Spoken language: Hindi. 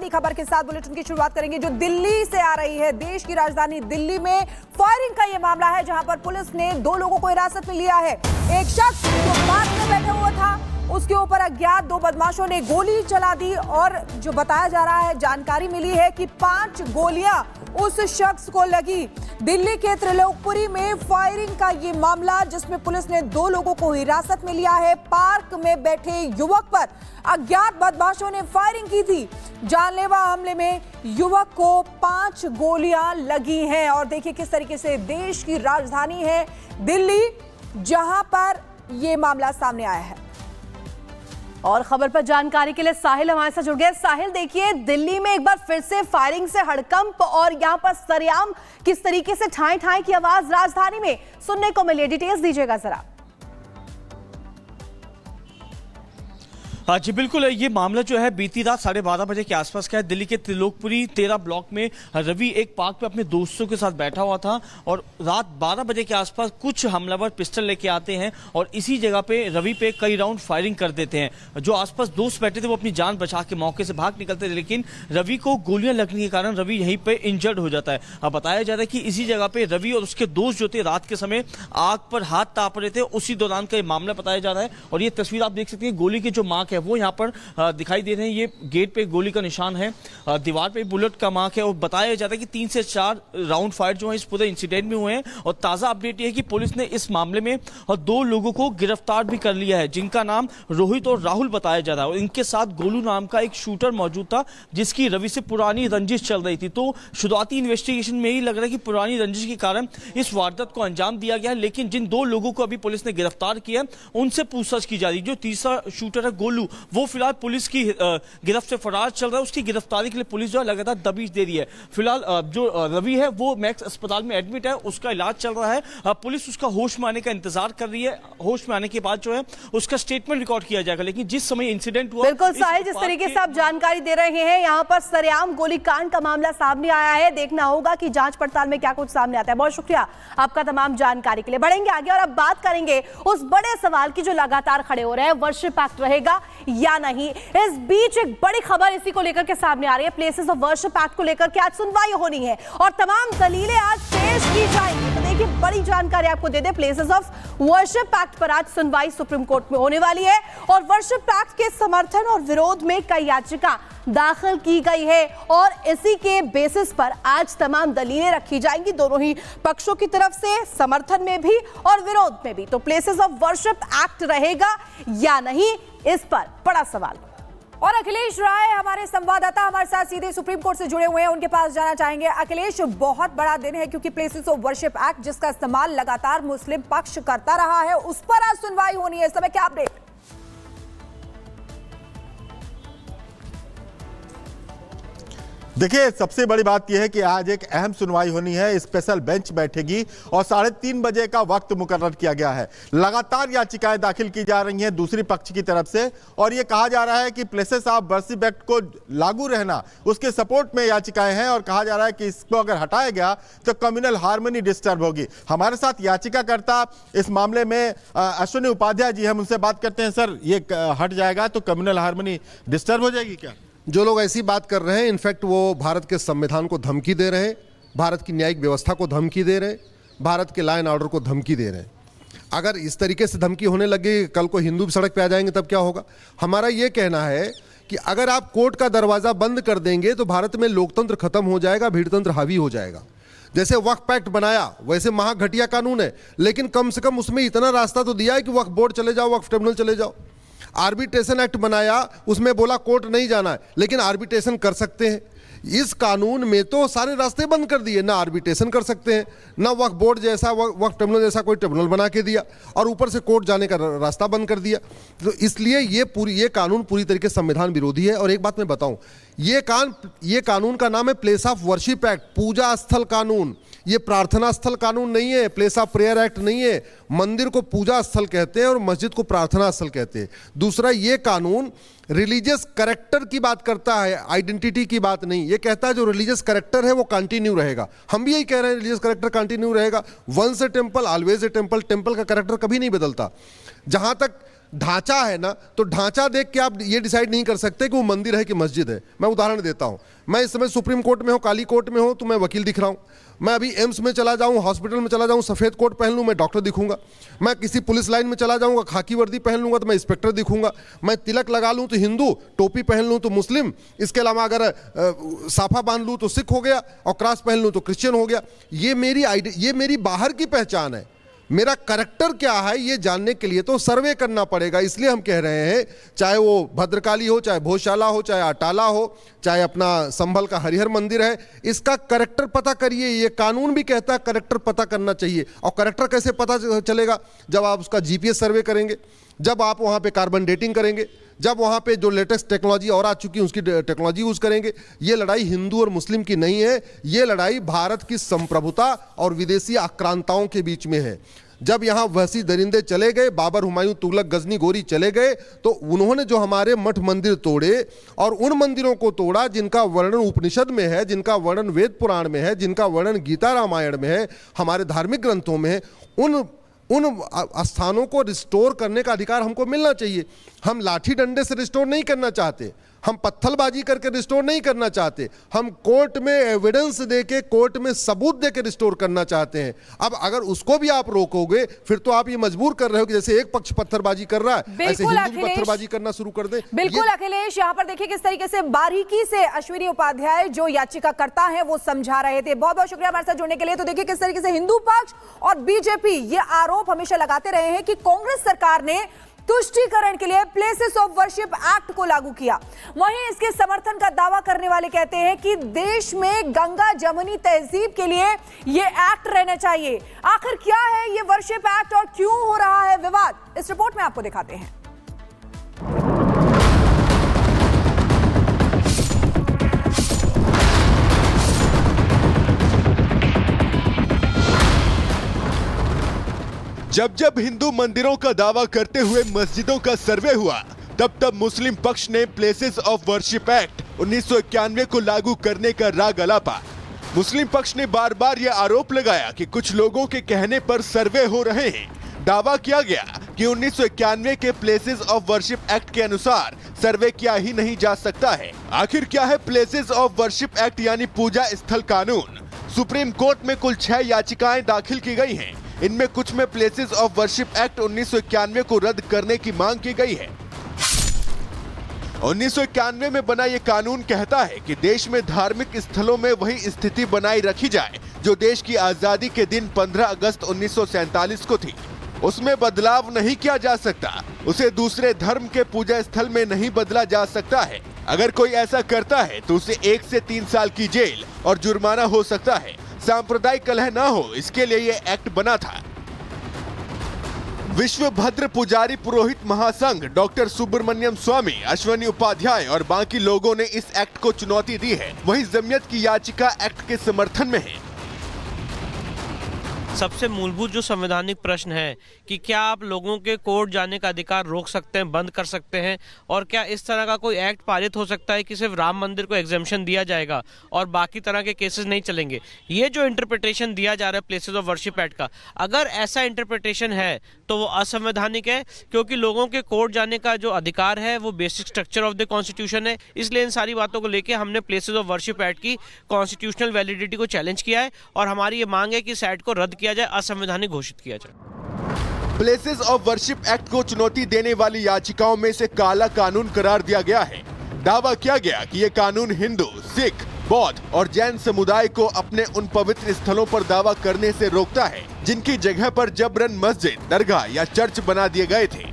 बड़ी खबर के साथ बुलेटिन की शुरुआत करेंगे जो दिल्ली से आ रही है। देश की राजधानी दिल्ली में फायरिंग का यह मामला है जहां पर पुलिस ने 2 लोगों को हिरासत में लिया है। एक शख्स जो पार्क में बैठा हुआ था, उसके ऊपर अज्ञात 2 बदमाशों ने गोली चला दी और जो बताया जा रहा है, जानकारी मिली है कि 5 गोलियां उस शख्स को लगी। दिल्ली के त्रिलोकपुरी में फायरिंग का ये मामला जिसमें पुलिस ने 2 लोगों को हिरासत में लिया है। पार्क में बैठे युवक पर अज्ञात बदमाशों ने फायरिंग की थी। जानलेवा हमले में युवक को 5 गोलियां लगी हैं और देखिए किस तरीके से देश की राजधानी है दिल्ली जहां पर यह मामला सामने आया है। और खबर पर जानकारी के लिए साहिल हमारे साथ जुड़ गए। साहिल, देखिए दिल्ली में एक बार फिर से फायरिंग से हड़कंप और यहां पर सरेआम किस तरीके से ठाई ठाई की आवाज राजधानी में सुनने को मिली, डिटेल्स दीजिएगा जरा। हाँ जी बिल्कुल, ये मामला जो है बीती रात 12:30 बजे के आसपास का है। दिल्ली के त्रिलोकपुरी 13 ब्लॉक में रवि एक पार्क पे अपने दोस्तों के साथ बैठा हुआ था और रात 12 बजे के आसपास कुछ हमलावर पिस्टल लेके आते हैं और इसी जगह पे रवि पे कई राउंड फायरिंग कर देते हैं। जो आसपास दोस्त बैठे थे वो अपनी जान बचा के मौके से भाग निकलते थे, लेकिन रवि को गोलियां लगने के कारण रवि यहीं पे इंजर्ड हो जाता है। अब बताया जा रहा है कि इसी जगह पे रवि और उसके दोस्त जो थे रात के समय आग पर हाथ ताप रहे थे, उसी दौरान का ये मामला बताया जा रहा है। और ये तस्वीर आप देख सकते हैं, गोली की जो मार्क है वो यहाँ पर दिखाई दे रहे हैं। ये गेट पे गोली का निशान है, दीवार पे बुलेट का मार्क है और बताया जाता है कि 3 से 4 राउंड फायर जो है इस पूरे इंसिडेंट में हुए हैं। और ताजा अपडेट ये है कि पुलिस ने इस मामले में 2 लोगों को गिरफ्तार भी कर लिया है, जिनका नाम रोहित और राहुल बताया जा रहा है। और इनके साथ गोलू नाम का एक शूटर मौजूद था जिसकी रवि से पुरानी रंजिश चल रही थी। तो शुरुआती इन्वेस्टिगेशन में ही लग रहा है कि पुरानी रंजिश के कारण इस वारदात को अंजाम दिया गया है। लेकिन जिन 2 लोगों को अभी पुलिस ने गिरफ्तार किया उनसे पूछताछ की जा रही है। जो तीसरा शूटर है गोलू, वो फिलहाल पुलिस की गिरफ्त से फरार चल रहा है। उसकी गिरफ्तारी के लिए पुलिस जो है लगातार दबिश दे रही है। फिलहाल जो रवि है वो मैक्स अस्पताल में एडमिट है, उसका इलाज चल रहा है। पुलिस उसका होश में आने का इंतजार कर रही है। होश में आने के बाद जो है उसका स्टेटमेंट रिकॉर्ड किया जाएगा। लेकिन जिस समय इंसिडेंट हुआ, बिल्कुल साहिल, जिस तरीके से आप जानकारी दे रहे हैं, यहाँ पर सरेआम गोलीकांड का मामला सामने आया है। देखना होगा कि जांच पड़ताल में क्या कुछ सामने आता है। बहुत शुक्रिया आपका तमाम जानकारी के लिए। बढ़ेंगे आगे और अब बात करेंगे उस बड़े सवाल की जो लगातार खड़े हो रहे हैं, वर्शिप एक्ट रहेगा या नहीं। इस बीच एक बड़ी खबर इसी को लेकर के सामने आ रही है। प्लेसेस ऑफ वर्शिप एक्ट को लेकर के आज सुनवाई होनी है और तमाम दलीलें आज पेश की जाएंगी। तो देखिए बड़ी जानकारी आपको दे दे, प्लेसेस ऑफ वर्शिप एक्ट पर आज सुनवाई सुप्रीम कोर्ट में होने वाली है और वर्शिप एक्ट के समर्थन और विरोध में कई याचिका दाखिल की गई है और इसी के बेसिस पर आज तमाम दलीलें रखी जाएंगी, दोनों ही पक्षों की तरफ से, समर्थन में भी और विरोध में भी। तो प्लेसेस ऑफ वर्शिप एक्ट रहेगा या नहीं, इस पर बड़ा सवाल। और अखिलेश राय हमारे संवाददाता हमारे साथ सीधे सुप्रीम कोर्ट से जुड़े हुए हैं, उनके पास जाना चाहेंगे। अखिलेश, बहुत बड़ा दिन है क्योंकि प्लेसेस ऑफ वर्शिप एक्ट जिसका इस्तेमाल लगातार मुस्लिम पक्ष करता रहा है, उस पर आज सुनवाई होनी है। इस समय क्या अपडेट? देखिए, सबसे बड़ी बात यह है कि आज एक अहम सुनवाई होनी है। स्पेशल बेंच बैठेगी और 3:30 बजे का वक्त मुकर्रर किया गया है। लगातार याचिकाएं दाखिल की जा रही हैं दूसरी पक्ष की तरफ से और यह कहा जा रहा है कि प्लेसेस ऑफ वर्शिप एक्ट को लागू रहना, उसके सपोर्ट में याचिकाएं हैं और कहा जा रहा है कि इसको अगर हटाया गया तो कम्युनल हार्मनी डिस्टर्ब होगी। हमारे साथ याचिकाकर्ता इस मामले में अश्विनी उपाध्याय जी, हम उनसे बात करते हैं। सर, ये हट जाएगा तो कम्युनल हार्मनी डिस्टर्ब हो जाएगी क्या? जो लोग ऐसी बात कर रहे हैं, इनफैक्ट वो भारत के संविधान को धमकी दे रहे हैं, भारत की न्यायिक व्यवस्था को धमकी दे रहे हैं, भारत के लॉ एंड ऑर्डर को धमकी दे रहे हैं। अगर इस तरीके से धमकी होने लगे, कल को हिंदू भी सड़क पे आ जाएंगे, तब क्या होगा? हमारा ये कहना है कि अगर आप कोर्ट का दरवाज़ा बंद कर देंगे तो भारत में लोकतंत्र खत्म हो जाएगा, भीड़तंत्र हावी हो जाएगा। जैसे वक्फ एक्ट बनाया वैसे महाघटिया कानून है, लेकिन कम से कम उसमें इतना रास्ता तो दिया है कि वक्फ बोर्ड चले जाओ, वक्फ ट्रिब्यूनल चले जाओ। आर्बिट्रेशन एक्ट बनाया, उसमें बोला कोर्ट नहीं जाना है, लेकिन आर्बिट्रेशन कर सकते हैं। इस कानून में तो सारे रास्ते बंद कर दिए, ना आर्बिट्रेशन कर सकते हैं, ना वक्फ बोर्ड जैसा, वक्फ ट्रिब्यूनल जैसा कोई ट्रिब्यूनल बना के दिया और ऊपर से कोर्ट जाने का रास्ता बंद कर दिया। तो इसलिए ये कानून पूरी तरीके से संविधान विरोधी है। और एक बात मैं बताऊं, ये कानून का नाम है प्लेस ऑफ वर्शिप एक्ट, पूजा स्थल कानून। ये प्रार्थना स्थल कानून नहीं है, प्लेस ऑफ प्रेयर एक्ट नहीं है। मंदिर को पूजा स्थल कहते हैं और मस्जिद को प्रार्थना स्थल कहते हैं। दूसरा, ये कानून रिलीजियस कैरेक्टर की बात करता है, आइडेंटिटी की बात नहीं। ये कहता है जो रिलीजियस कैरेक्टर है वो कंटिन्यू रहेगा। हम भी यही कह रहे हैं, रिलीजियस कैरेक्टर कंटिन्यू रहेगा। Once a temple always a temple. Temple का कैरेक्टर कभी नहीं बदलता। जहां तक ढांचा है ना, तो ढांचा देख के आप ये डिसाइड नहीं कर सकते कि वो मंदिर है कि मस्जिद है। मैं उदाहरण देता हूं, मैं इस समय सुप्रीम कोर्ट में हूं, काली कोर्ट में हूं, तो मैं वकील दिख रहा हूं। मैं अभी एम्स में चला जाऊं, हॉस्पिटल में चला जाऊं, सफेद कोट पहन लूं, मैं डॉक्टर दिखूंगा। मैं किसी पुलिस लाइन में चला जाऊंगा, खाकी वर्दी पहन लूंगा तो मैं इंस्पेक्टर दिखूंगा। मैं तिलक लगा लूं तो हिंदू, टोपी पहन लूं तो मुस्लिम, इसके अलावा अगर साफा बांध लूं तो सिख हो गया, और क्रॉस पहन लूं तो क्रिश्चियन हो गया। ये मेरी बाहर की पहचान है। मेरा करैक्टर क्या है ये जानने के लिए तो सर्वे करना पड़ेगा। इसलिए हम कह रहे हैं, चाहे वो भद्रकाली हो, चाहे भोजशाला हो, चाहे अटाला हो, चाहे अपना संभल का हरिहर मंदिर है, इसका करैक्टर पता करिए। ये कानून भी कहता है करैक्टर पता करना चाहिए। और करैक्टर कैसे पता चलेगा? जब आप उसका जीपीएस सर्वे करेंगे, जब आप वहां पे कार्बन डेटिंग करेंगे, जब वहां पे जो लेटेस्ट टेक्नोलॉजी और आ चुकी है उसकी टेक्नोलॉजी यूज करेंगे। ये लड़ाई हिंदू और मुस्लिम की नहीं है, ये लड़ाई भारत की संप्रभुता और विदेशी आक्रांताओं के बीच में है। जब यहां वहशी दरिंदे चले गए, बाबर, हुमायूं, तुगलक, गजनी, गोरी चले गए, तो उन्होंने जो हमारे मठ मंदिर तोड़े और उन मंदिरों को तोड़ा जिनका वर्णन उपनिषद में है, जिनका वर्णन वेद पुराण में है, जिनका वर्णन गीता रामायण में है, हमारे धार्मिक ग्रंथों में है, उन स्थानों को रिस्टोर करने का अधिकार हमको मिलना चाहिए। हम लाठी डंडे से रिस्टोर नहीं करना चाहते, हम पत्थलबाजी करके रिस्टोर नहीं करना चाहते, हम कोर्ट में एविडेंस देके, कोर्ट में सबूत देके रिस्टोर करना चाहते हैं। अब अगर उसको भी आप रोकोगे, फिर तो आप ये मजबूर कर रहे हो कि जैसे एक पक्ष पत्थरबाजी कर रहा है, ऐसे हिंदू भी पत्थरबाजी करना शुरू कर दे। बिल्कुल अखिलेश, यहाँ पर देखिए किस तरीके से बारीकी से अश्विनी उपाध्याय जो याचिकाकर्ता हैं वो समझा रहे थे। बहुत बहुत शुक्रिया हमारे साथ जुड़ने के लिए। तो देखिए किस तरीके से हिंदू पक्ष और बीजेपी ये आरोप हमेशा लगाते रहे हैं कि कांग्रेस सरकार ने तुष्टीकरण के लिए प्लेसेस ऑफ वर्शिप एक्ट को लागू किया। वहीं इसके समर्थन का दावा करने वाले कहते हैं कि देश में गंगा जमुनी तहजीब के लिए यह एक्ट रहना चाहिए। आखिर क्या है यह वर्शिप एक्ट और क्यों हो रहा है विवाद, इस रिपोर्ट में आपको दिखाते हैं। जब जब हिंदू मंदिरों का दावा करते हुए मस्जिदों का सर्वे हुआ, तब तब मुस्लिम पक्ष ने प्लेसेस ऑफ वर्शिप एक्ट 1991 को लागू करने का राग अलापा। मुस्लिम पक्ष ने बार बार यह आरोप लगाया कि कुछ लोगों के कहने पर सर्वे हो रहे हैं। दावा किया गया कि 1991 के प्लेसेस ऑफ वर्शिप एक्ट के अनुसार सर्वे किया ही नहीं जा सकता है। आखिर क्या है प्लेसेस ऑफ वर्शिप एक्ट यानी पूजा स्थल कानून? सुप्रीम कोर्ट में कुल 6 याचिकाएं दाखिल की गई हैं। इनमें कुछ में प्लेसेस ऑफ वर्शिप एक्ट 1991 को रद्द करने की मांग की गई है। 1991 में बना यह कानून कहता है कि देश में धार्मिक स्थलों में वही स्थिति बनाई रखी जाए जो देश की आजादी के दिन 15 अगस्त 1947 को थी। उसमें बदलाव नहीं किया जा सकता, उसे दूसरे धर्म के पूजा स्थल में नहीं बदला जा सकता है। अगर कोई ऐसा करता है तो उसे 1 से 3 साल की जेल और जुर्माना हो सकता है। सांप्रदायिक कलह न हो, इसके लिए यह एक्ट बना था। विश्व भद्र पुजारी पुरोहित महासंघ, डॉक्टर सुब्रमण्यम स्वामी, अश्विनी उपाध्याय और बाकी लोगों ने इस एक्ट को चुनौती दी है। वहीं जमीयत की याचिका एक्ट के समर्थन में है। सबसे मूलभूत जो संवैधानिक प्रश्न है कि क्या आप लोगों के कोर्ट जाने का अधिकार रोक सकते हैं, बंद कर सकते हैं, और क्या इस तरह का कोई एक्ट पारित हो सकता है कि सिर्फ राम मंदिर को एग्जेम्पशन दिया जाएगा और बाकी तरह के केसेस नहीं चलेंगे। ये जो इंटरप्रिटेशन दिया जा रहा है प्लेसेस ऑफ वर्शिप एक्ट का, अगर ऐसा इंटरप्रिटेशन है तो वो असंवैधानिक है, क्योंकि लोगों के कोर्ट जाने का जो अधिकार है वो basic structure of the constitution है। इसलिए इन सारी बातों को लेकर हमने प्लेसेस ऑफ वर्शिप एक्ट की कॉन्स्टिट्यूशनल वैलिडिटी को चैलेंज किया है और हमारी ये मांग है कि इस एक्ट को रद्द किया जाए, असंवैधानिक घोषित किया जाए। प्लेसेस ऑफ वर्शिप एक्ट को चुनौती देने वाली याचिकाओं में से काला कानून करार दिया गया है। दावा किया गया कि यह कानून हिंदू, सिख, बौद्ध और जैन समुदाय को अपने उन पवित्र स्थलों पर दावा करने से रोकता है जिनकी जगह पर जबरन मस्जिद, दरगाह या चर्च बना दिए गए थे।